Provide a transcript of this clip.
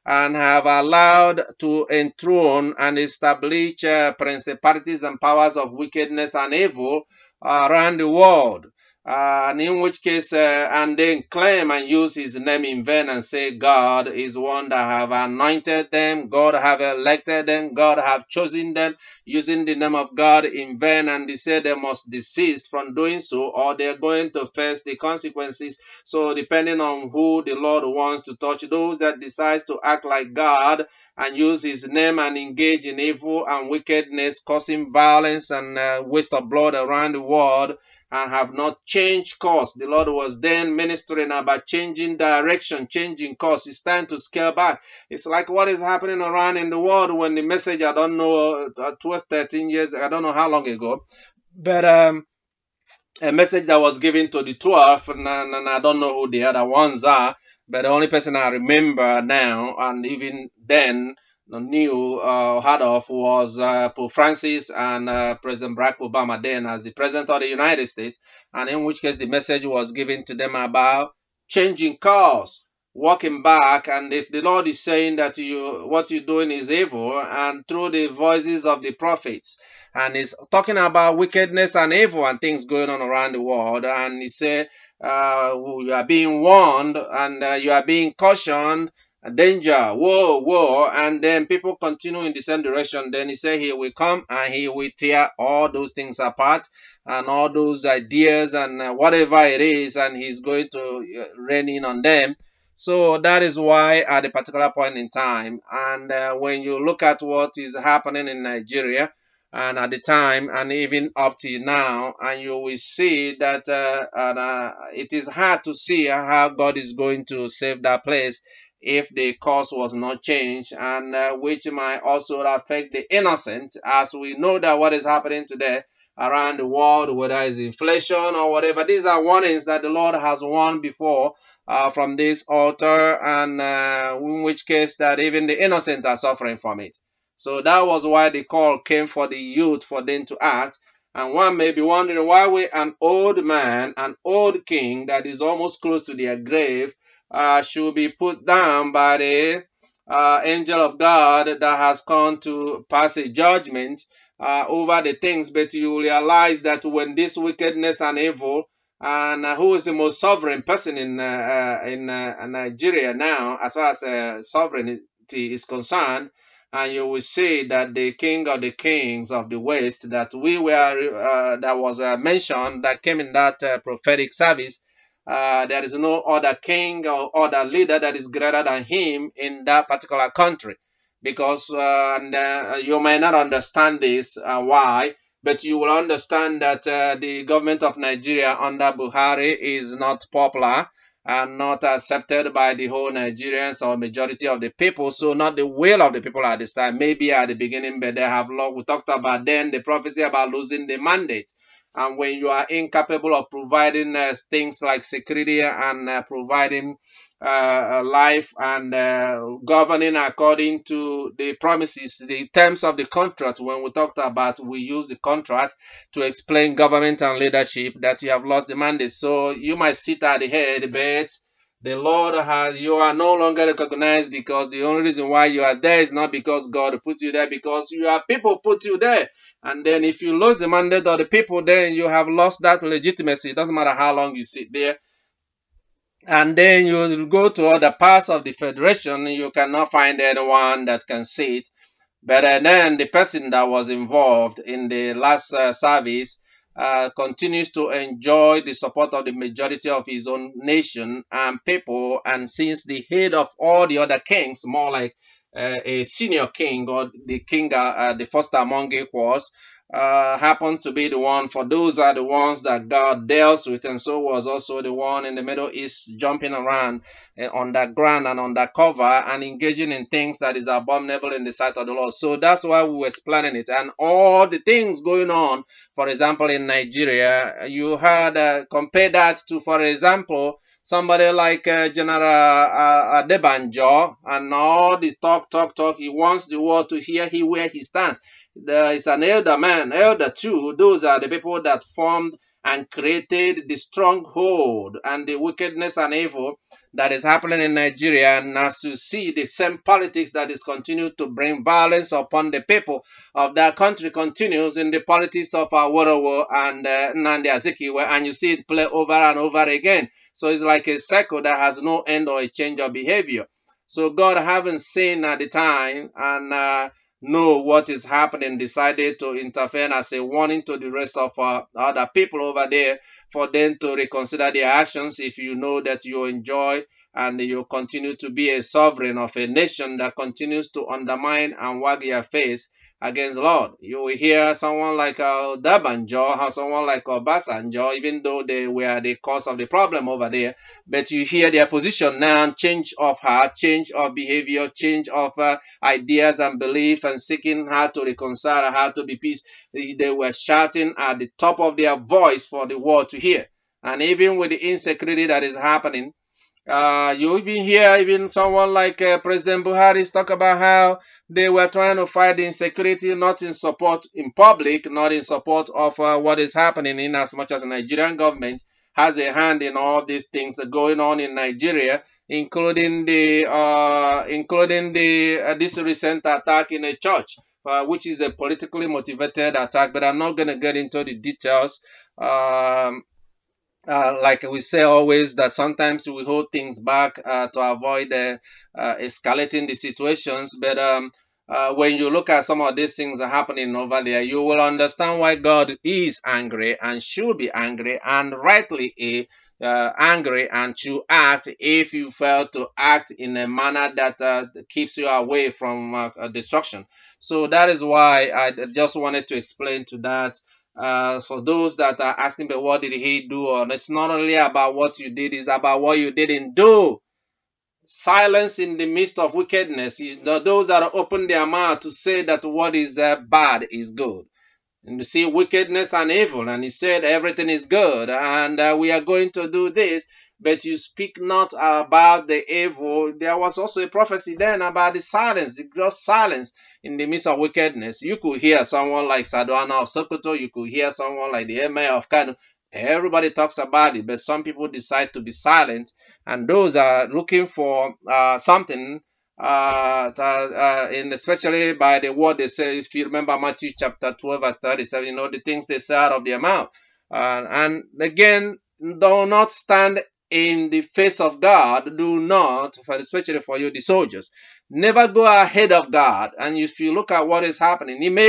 and have allowed to enthrone and establish principalities and powers of wickedness and evil around the world. And in which case, and then claim and use his name in vain and say God is one that have anointed them, God have elected them, God have chosen them, using the name of God in vain, and they say they must desist from doing so, or they're going to face the consequences. So depending on who the Lord wants to touch, those that decides to act like God and use his name and engage in evil and wickedness, causing violence and waste of blood around the world, and have not changed course. The Lord was then ministering about changing direction, changing course. It's time to scale back. It's like what is happening around in the world when the message, I don't know, 12, 13 years, I don't know how long ago, but a message that was given to the 12, and I don't know who the other ones are, but the only person I remember now, and even then knew heard of, was Pope Francis and President Barack Obama, then as the President of the United States, and in which case the message was given to them about changing course, walking back, and if the Lord is saying that what you're doing is evil, and through the voices of the prophets, and he's talking about wickedness and evil and things going on around the world. And he said, you are being warned and you are being cautioned, danger, whoa, whoa. And then people continue in the same direction. Then he said he will come and he will tear all those things apart and all those ideas and whatever it is, and he's going to rain in on them. So that is why at a particular point in time, and when you look at what is happening in Nigeria, and at the time and even up till now, and you will see that it is hard to see how God is going to save that place if the course was not changed, and which might also affect the innocent, as we know that what is happening today around the world, whether it's inflation or whatever. These are warnings that the Lord has warned before from this altar, and in which case that even the innocent are suffering from it. So that was why the call came for the youth, for them to act. And one may be wondering why we, an old man, an old king that is almost close to their grave, should be put down by the angel of God that has come to pass a judgment over the things. But you realize that when this wickedness and evil, and who is the most sovereign person in Nigeria now, as far as sovereignty is concerned, and you will see that the king of the kings of the west that we were that was mentioned, that came in that prophetic service, there is no other king or other leader that is greater than him in that particular country, because you may not understand this why, but you will understand that the government of Nigeria under Buhari is not popular and not accepted by the whole Nigerians or majority of the people. So not the will of the people at this time. Maybe at the beginning, but they have lost. We talked about then the prophecy about losing the mandate. And when you are incapable of providing things like security and providing life and governing according to the promises, the terms of the contract, when we talked about, we use the contract to explain government and leadership, that you have lost the mandate. So you might sit at the head, but the Lord has, you are no longer recognized, because the only reason why you are there is not because God put you there, because your people put you there. And then if you lose the mandate of the people, then you have lost that legitimacy. It doesn't matter how long you sit there. And then you go to other parts of the federation, you cannot find anyone that can sit. But then the person that was involved in the last service continues to enjoy the support of the majority of his own nation and people. And since the head of all the other kings, more like a senior king, or the king, the first among equals, happened to be the one, for those are the ones that God deals with, and so was also the one in the Middle East jumping around underground and undercover and engaging in things that is abominable in the sight of the Lord. So that's why we were explaining it, and all the things going on. For example, in Nigeria, you had compare that to, for example, somebody like General Adebanjo, and all the talk. He wants the world to hear where he stands. There is an elder man, elder too. Those are the people that formed and created the stronghold and the wickedness and evil that is happening in Nigeria. And as you see, the same politics that is continued to bring violence upon the people of that country continues in the politics of Awolowo and Nnamdi Azikiwe, and you see it play over and over again. So it's like a cycle that has no end or a change of behavior. So God, having seen at the time and know what is happening, decided to intervene as a warning to the rest of other people over there for them to reconsider their actions. If you know that you enjoy and you continue to be a sovereign of a nation that continues to undermine and wag your face against the Lord, you will hear someone like Dabanjo or someone like Obasanjo, even though they were the cause of the problem over there, but you hear their position now, change of heart, change of behavior, change of ideas and belief, and seeking how to reconcile, how to be peace. They were shouting at the top of their voice for the world to hear. And even with the insecurity that is happening, you even hear even someone like President Buhari talk about how they were trying to fight the insecurity, not in support in public, not in support of what is happening, in as much as the Nigerian government has a hand in all these things going on in Nigeria, including the this recent attack in a church, which is a politically motivated attack. But I'm not going to get into the details. Like we say always, that sometimes we hold things back to avoid escalating the situations. But when you look at some of these things are happening over there, you will understand why God is angry and should be angry, and rightly angry, and to act if you fail to act in a manner that keeps you away from destruction. So that is why I just wanted to explain to that. For those that are asking, but what did he do? And it's not only about what you did, it's about what you didn't do. Silence in the midst of wickedness is those that open their mouth to say that what is bad is good. And you see wickedness and evil, and he said everything is good, and we are going to do this, but you speak not about the evil. There was also a prophecy then about the silence, the gross silence in the midst of wickedness. You could hear someone like Sardauna of Sokoto, you could hear someone like the Emir of Kano. Everybody talks about it, but some people decide to be silent, and those are looking for something and especially by the word they say. If you remember Matthew chapter 12 verse 37, you know the things they say out of their mouth. And again, do not stand in the face of God. Do not, especially for you, the soldiers, never go ahead of God. And if you look at what is happening, He may